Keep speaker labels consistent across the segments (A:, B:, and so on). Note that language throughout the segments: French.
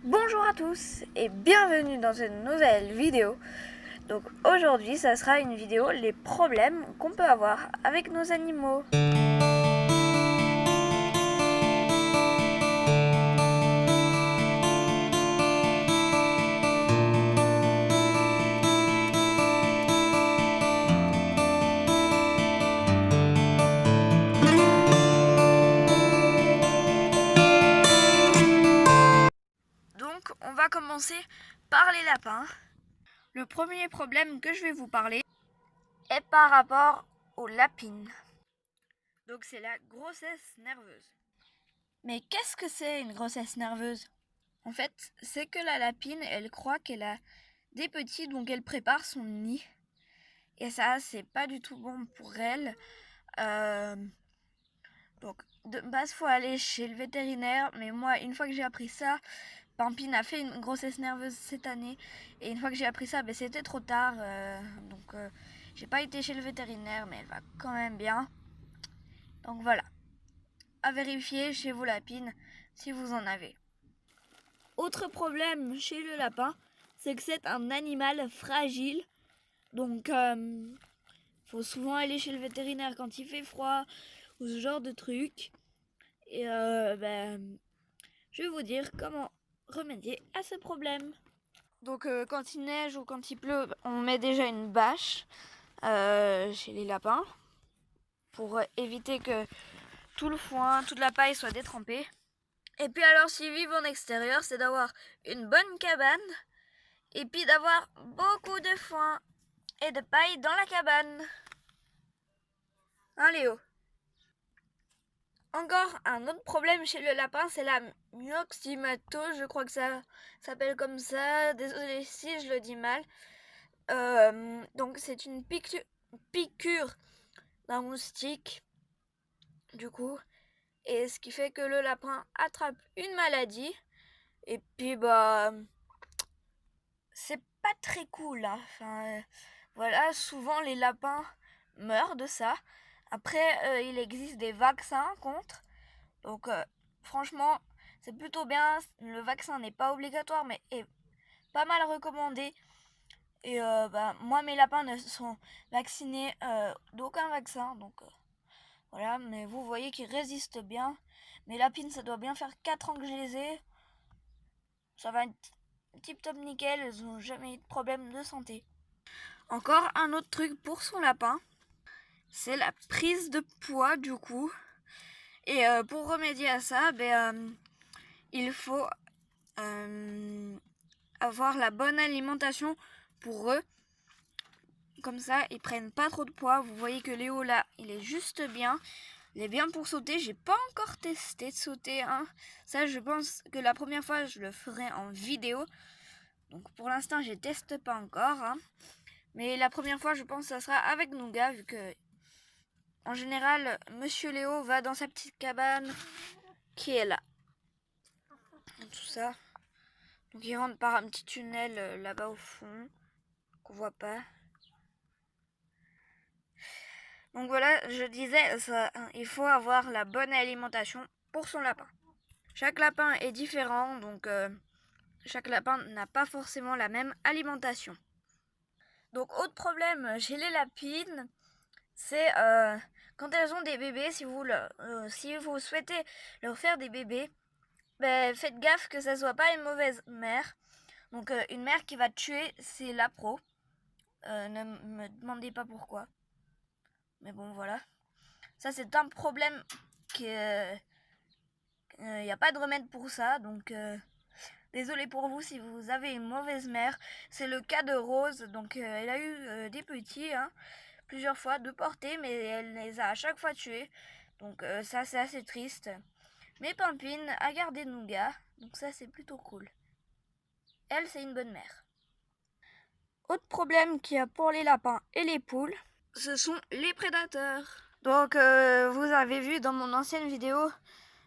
A: Bonjour à tous et bienvenue dans une nouvelle vidéo. Donc aujourd'hui ça sera une vidéo les problèmes qu'on peut avoir avec nos animaux. Donc on va commencer par les lapins. Le premier problème que je vais vous parler est par rapport aux lapines. Donc c'est la grossesse nerveuse. Mais qu'est-ce que c'est une grossesse nerveuse? En fait, c'est que la lapine, elle croit qu'elle a des petits, donc elle prépare son nid. Et ça, c'est pas du tout bon pour elle. Donc, de base, faut aller chez le vétérinaire. Mais moi, une fois que j'ai appris ça, Pampine a fait une grossesse nerveuse cette année. Et une fois que j'ai appris ça, c'était trop tard. Donc, j'ai pas été chez le vétérinaire, mais elle va quand même bien. Donc voilà. À vérifier chez vos lapines si vous en avez. Autre problème chez le lapin, c'est que c'est un animal fragile. Donc, faut souvent aller chez le vétérinaire quand il fait froid ou ce genre de truc. Et je vais vous dire comment remédier à ce problème. Donc quand il neige ou quand il pleut, on met déjà une bâche chez les lapins pour éviter que tout le foin, toute la paille soit détrempée. Et puis alors s'ils vivent en extérieur, c'est d'avoir une bonne cabane et puis d'avoir beaucoup de foin et de paille dans la cabane. Hein Léo? Encore un autre problème chez le lapin, c'est la myxomatose, je crois que ça s'appelle comme ça. Désolée si je le dis mal. Donc c'est une piqûre d'un moustique, du coup. Et ce qui fait que le lapin attrape une maladie. Et puis c'est pas très cool, hein. Enfin, voilà, souvent les lapins meurent de ça. Après, il existe des vaccins contre. Donc franchement, c'est plutôt bien. Le vaccin n'est pas obligatoire, mais est pas mal recommandé. Et moi, mes lapins ne sont vaccinés d'aucun vaccin. Donc voilà, mais vous voyez qu'ils résistent bien. Mes lapines, ça doit bien faire 4 ans que je les ai. Ça va être tip top nickel, elles n'ont jamais eu de problème de santé. Encore un autre truc pour son lapin, c'est la prise de poids du coup. Et pour remédier à ça, il faut avoir la bonne alimentation pour eux. Comme ça, ils prennent pas trop de poids. Vous voyez que Léo là, il est juste bien. Il est bien pour sauter. J'ai pas encore testé de sauter, hein. Ça, je pense que la première fois, je le ferai en vidéo. Donc pour l'instant, je teste pas encore, hein. Mais la première fois, je pense que ça sera avec Nougat, vu que en général, Monsieur Léo va dans sa petite cabane qui est là. Tout ça. Donc il rentre par un petit tunnel là-bas au fond, qu'on voit pas. Donc voilà, je disais, il faut avoir la bonne alimentation pour son lapin. Chaque lapin est différent, donc chaque lapin n'a pas forcément la même alimentation. Donc autre problème chez les lapines, c'est quand elles ont des bébés, si vous souhaitez leur faire des bébés, faites gaffe que ça soit pas une mauvaise mère. Donc une mère qui va tuer, c'est la pro. Ne me demandez pas pourquoi. Mais bon, voilà. Ça, c'est un problème qu'il n'y a pas de remède pour ça. Donc, désolé pour vous si vous avez une mauvaise mère. C'est le cas de Rose. Donc, elle a eu des petits, hein, plusieurs fois, de portée, mais elle les a à chaque fois tués. Donc, ça, c'est assez triste. Mais Pampine a gardé Nougat. Donc, ça, c'est plutôt cool. Elle, c'est une bonne mère. Autre problème qu'il y a pour les lapins et les poules, ce sont les prédateurs. Donc vous avez vu dans mon ancienne vidéo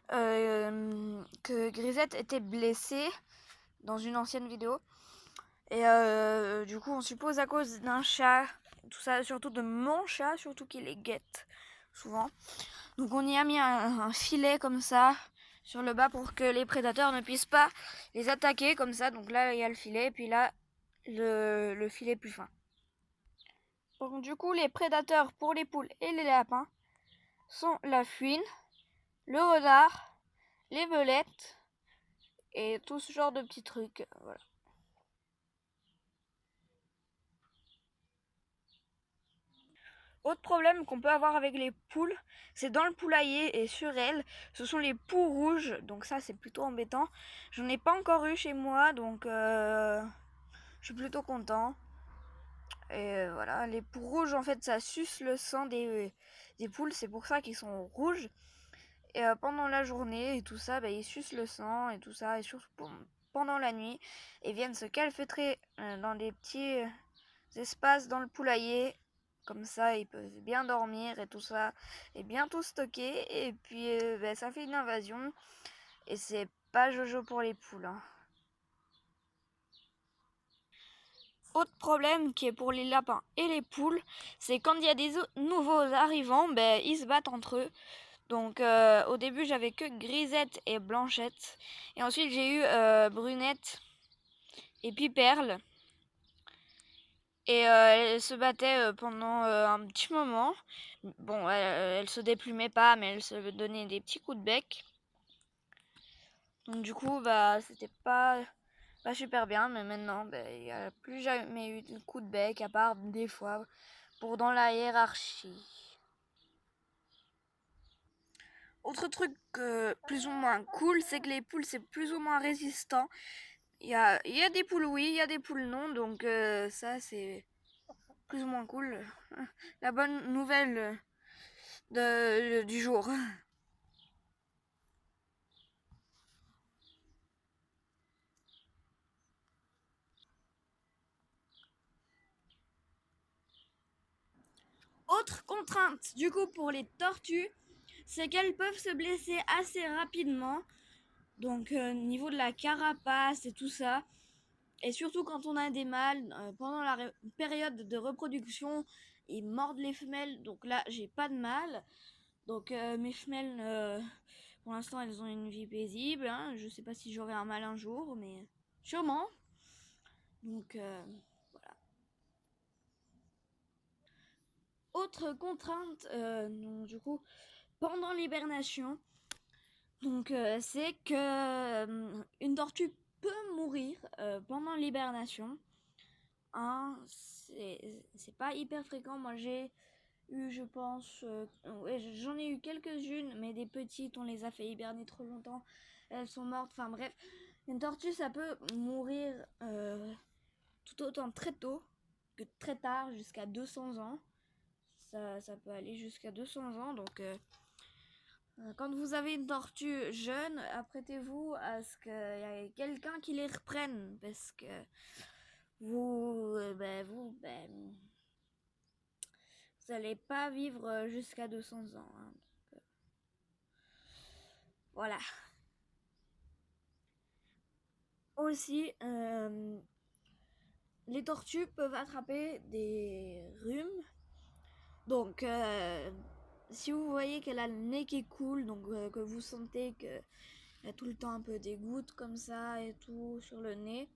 A: que Grisette était blessée dans une ancienne vidéo. Et du coup on suppose à cause d'un chat, tout ça, surtout de mon chat, surtout qu'il les guette souvent. Donc on y a mis un filet comme ça sur le bas pour que les prédateurs ne puissent pas les attaquer comme ça. Donc là, il y a le filet, et puis là, le filet plus fin. Donc du coup, les prédateurs pour les poules et les lapins sont la fouine, le renard, les belettes et tout ce genre de petits trucs. Voilà. Autre problème qu'on peut avoir avec les poules, c'est dans le poulailler et sur elles, ce sont les poux rouges. Donc ça, c'est plutôt embêtant. J'en ai pas encore eu chez moi, donc je suis plutôt content. Et voilà, les poux rouges, en fait, ça suce le sang des poules. C'est pour ça qu'ils sont rouges. Et pendant la journée et tout ça, ils sucent le sang et tout ça. Et surtout pendant la nuit, ils viennent se calfeutrer dans des petits espaces dans le poulailler. Comme ça, ils peuvent bien dormir et tout ça, et bien tout stocker. Et puis, ça fait une invasion. Et c'est pas jojo pour les poules. Hein. Autre problème qui est pour les lapins et les poules, c'est quand il y a des nouveaux arrivants, ils se battent entre eux. Donc au début j'avais que Grisette et Blanchette. Et ensuite j'ai eu Brunette et puis Perle. Et elles se battaient pendant un petit moment. Bon, elles se déplumaient pas, mais elles se donnaient des petits coups de bec. Donc du coup, c'était pas super bien. Mais maintenant, il n'y a plus jamais eu de coups de bec, à part des fois pour dans la hiérarchie. Autre truc plus ou moins cool, c'est que les poules, c'est plus ou moins résistant. Il y a des poules oui, il y a des poules non, donc ça c'est plus ou moins cool. La bonne nouvelle du jour. Autre contrainte du coup pour les tortues, c'est qu'elles peuvent se blesser assez rapidement. Donc niveau de la carapace et tout ça. Et surtout quand on a des mâles, pendant la période de reproduction, ils mordent les femelles. Donc là, j'ai pas de mâle. Donc mes femelles, pour l'instant, elles ont une vie paisible. Hein. Je sais pas si j'aurai un mâle un jour, mais sûrement. Donc voilà. Autre contrainte, donc, du coup, pendant l'hibernation, donc c'est que une tortue peut mourir pendant l'hibernation. Hein, c'est pas hyper fréquent. Moi j'ai eu, je pense, ouais, j'en ai eu quelques-unes, mais des petites, on les a fait hiberner trop longtemps, elles sont mortes. Enfin bref, une tortue ça peut mourir tout autant très tôt que très tard, jusqu'à 200 ans. Ça peut aller jusqu'à 200 ans, donc quand vous avez une tortue jeune, apprêtez-vous à ce qu'il y ait quelqu'un qui les reprenne, parce que vous n'allez pas vivre jusqu'à 200 ans. Hein. Donc, voilà. Aussi, les tortues peuvent attraper des rhumes. Donc, si vous voyez qu'elle a le nez qui coule, donc que vous sentez qu'il y a tout le temps un peu des gouttes comme ça et tout sur le nez,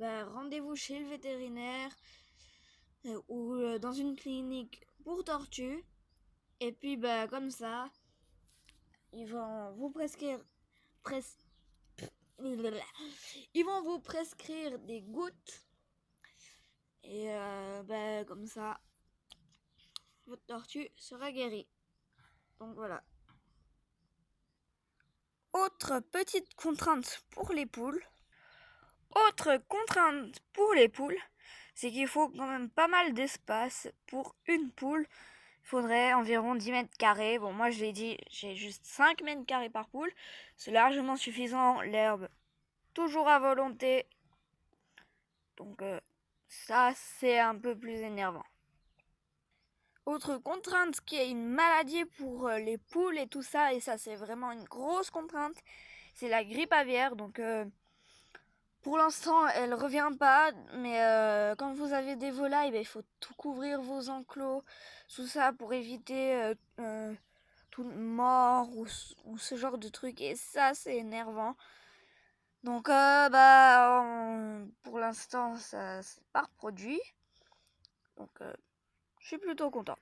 A: rendez-vous chez le vétérinaire ou dans une clinique pour tortues. Et puis, comme ça, ils vont vous prescrire ils vont vous prescrire des gouttes et comme ça votre tortue sera guérie. Donc voilà. Autre petite contrainte pour les poules. C'est qu'il faut quand même pas mal d'espace pour une poule. Il faudrait environ 10 mètres carrés. Bon, moi je l'ai dit, j'ai juste 5 mètres carrés par poule. C'est largement suffisant. L'herbe, toujours à volonté. Donc ça, c'est un peu plus énervant. Autre contrainte qui est une maladie pour les poules et tout ça, et ça c'est vraiment une grosse contrainte, c'est la grippe aviaire. Donc pour l'instant elle revient pas, mais quand vous avez des volailles, il faut tout couvrir vos enclos, tout ça pour éviter toutes morts ou ce genre de truc. Et ça, c'est énervant. Donc, pour l'instant, ça s'est pas reproduit. Donc, je suis plutôt content.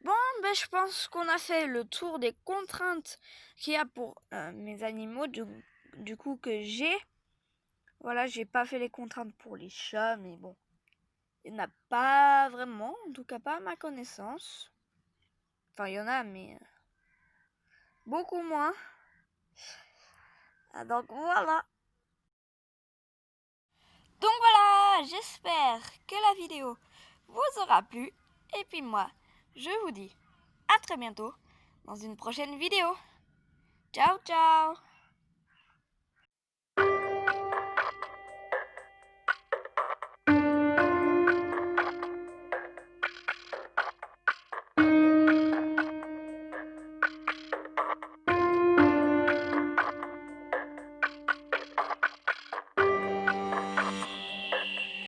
A: Bon, je pense qu'on a fait le tour des contraintes qu'il y a pour mes animaux, du coup, que j'ai. Voilà, j'ai pas fait les contraintes pour les chats, mais bon. Il n'y en a pas vraiment, en tout cas pas à ma connaissance. Enfin, il y en a, mais beaucoup moins. Ah, donc voilà. Donc voilà, j'espère que la vidéo vous aura plu. Et puis moi, je vous dis à très bientôt dans une prochaine vidéo. Ciao, ciao!